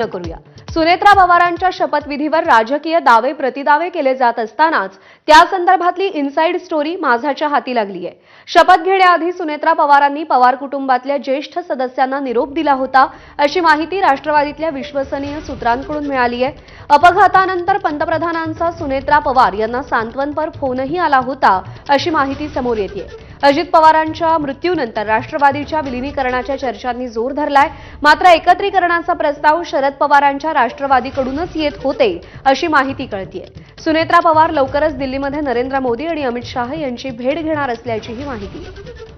करूया। सुनेत्रा पवारांच्या शपथविधीवर राजकीय दावे प्रतिदावे केले जात असतानाच त्या संदर्भातली इनसाइड स्टोरी माझाच्या हाती लागली आहे। शपथ घेण्याआधी सुनेत्रा पवारांनी पवार कुटुंबातल्या ज्येष्ठ सदस्यांना निरोप दिला होता, अशी माहिती राष्ट्रवादीतल्या विश्वसनीय सूत्रांकडून मिळाली आहे। अपघातानंतर पंतप्रधानांचा सुनेत्रा पवार यांना सांत्वनपर फोनही आला होता, अशी माहिती समोर येते। अजित पवारांच्या मृत्यूनंतर राष्ट्रवादीच्या विलीनीकरणाच्या चर्चांनी जोर धरलाय। मात्र एकत्रीकरणाचा प्रस्ताव शरद पवारांच्या राष्ट्रवादीकडूनच येत होते, अशी माहिती कळतेय। सुनेत्रा पवार लवकरच दिल्लीमध्ये नरेंद्र मोदी आणि अमित शाह यांची भेट घेणार असल्याचीही माहिती आहे।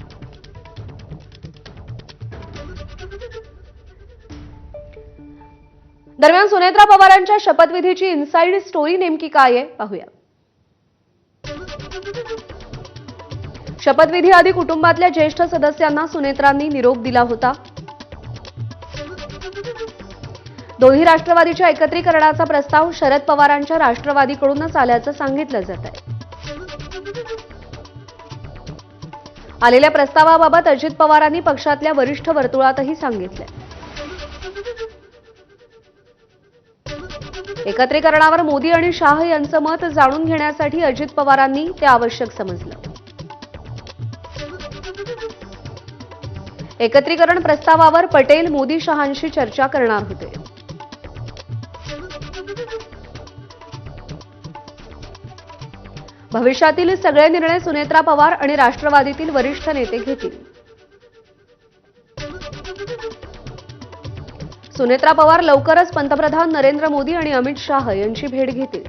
दरम्यान सुनेत्रा पवारांच्या शपथविधीची इनसाइड स्टोरी नेमकी काय आहे पाहूया। शपथविधीआधी कुटुंबातल्या ज्येष्ठ सदस्यांना सुनेत्रांनी निरोप दिला होता। दोन्ही राष्ट्रवादीच्या एकत्रीकरणाचा प्रस्ताव शरद पवारांच्या राष्ट्रवादीकडूनच आल्याचं सांगितलं जात आहे। आलेल्या प्रस्तावाबाबत अजित पवारांनी पक्षातल्या वरिष्ठ वर्तुळातही सांगितलंय। एकत्रीकरणावर मोदी आणि शाह यांचं मत जाणून घेण्यासाठी अजित पवारांनी ते आवश्यक समजलं। एकत्रीकरण प्रस्तावावर पटेल मोदी शहांशी चर्चा करणार होते। भविष्यातील सगळे निर्णय सुनेत्रा पवार आणि राष्ट्रवादीतील वरिष्ठ नेते घेतील। सुनेत्रा पवार लवकरच पंतप्रधान नरेंद्र मोदी आणि अमित शाह यांची भेट घेतील।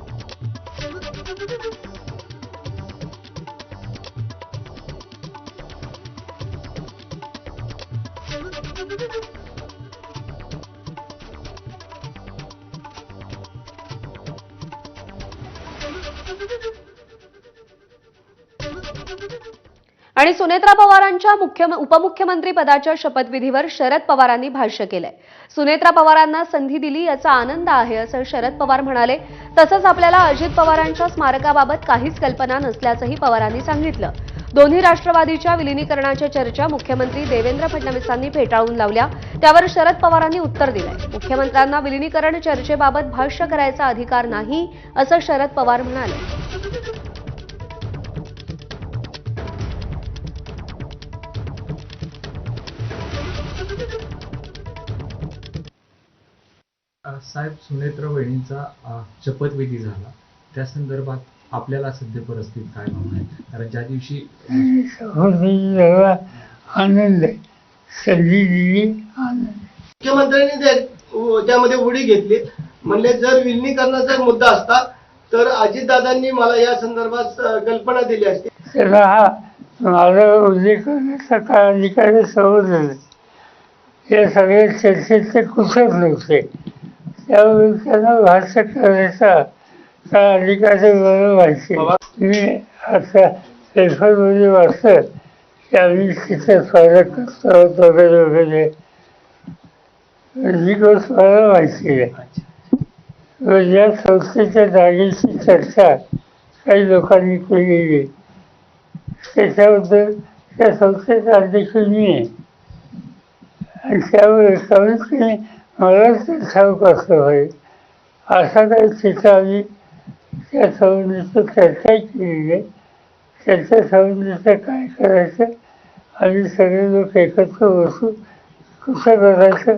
आणि सुनेत्रा पवारांच्या उपमुख्यमंत्री पदाच्या शपथविधीवर शरद पवारांनी भाष्य केलंय। सुनेत्रा पवारांना संधी दिली याचा आनंद आहे, असं शरद पवार म्हणाले। तसंच आपल्याला अजित पवारांच्या स्मारकाबाबत काहीच कल्पना नसल्याचंही पवारांनी सांगितलं। दोन्ही राष्ट्रवादीच्या विलीनीकरणाच्या चर्चा मुख्यमंत्री देवेंद्र फडणवीसांनी फेटाळून लावल्या, त्यावर शरद पवारांनी उत्तर दिलंय। मुख्यमंत्र्यांना विलीनीकरण चर्चेबाबत भाष्य करायचा अधिकार नाही, असं शरद पवार म्हणाले। साहेब, सुनेत्रा वहिनींचा शपथविधी झाला, त्या संदर्भात आपल्याला सध्या परिस्थिती काय भावना आहे? कारण ज्या दिवशी आनंद आहे, संधी दिली आनंद। मुख्यमंत्र्यांनी त्यामध्ये उडी घेतली, म्हणले जर विलीनीकरणाचा मुद्दा असता तर अजितदादांनी मला या संदर्भात कल्पना दिली असती। त्याला हा माझा उल्लेख करण्याचा काय अधिकार समजलं, या सगळ्या चर्चेत ते कुशल नव्हते, त्यामुळे त्यांना भाष्य करायचा काय अधिकार व्हायचे। मी आता पेपरमध्ये वाचलं की आम्ही तिथं स्वागत करतो वगैरे वगैरे, ही गोष्ट मला माहिती आहे। या संस्थेच्या जागेची चर्चा काही लोकांनी केलेली, त्याच्याबद्दल त्या संस्थेचा अध्यक्ष मी आहे आणि त्यामुळे कमीत कमी मलाच ते ठाऊक असलं पाहिजे। असा काही तिथं आम्ही त्या संबंधीची चर्चा केलेली आहे। त्याच्या संबंधीचं काय करायचं, आम्ही सगळे लोक एकत्र बसू, कसं करायचं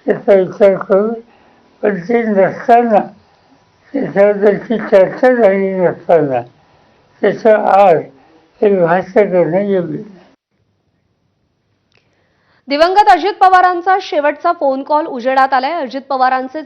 त्याचा विचार करू। पण ते नसताना, त्याच्याबद्दलची चर्चा झाली नसताना त्याचं आज हे भाष्य करणं योग्य नाही। दिवंगत अजित पवारांचा शेवटचा फोन कॉल उजेडात आलाय। अजित पवारांचे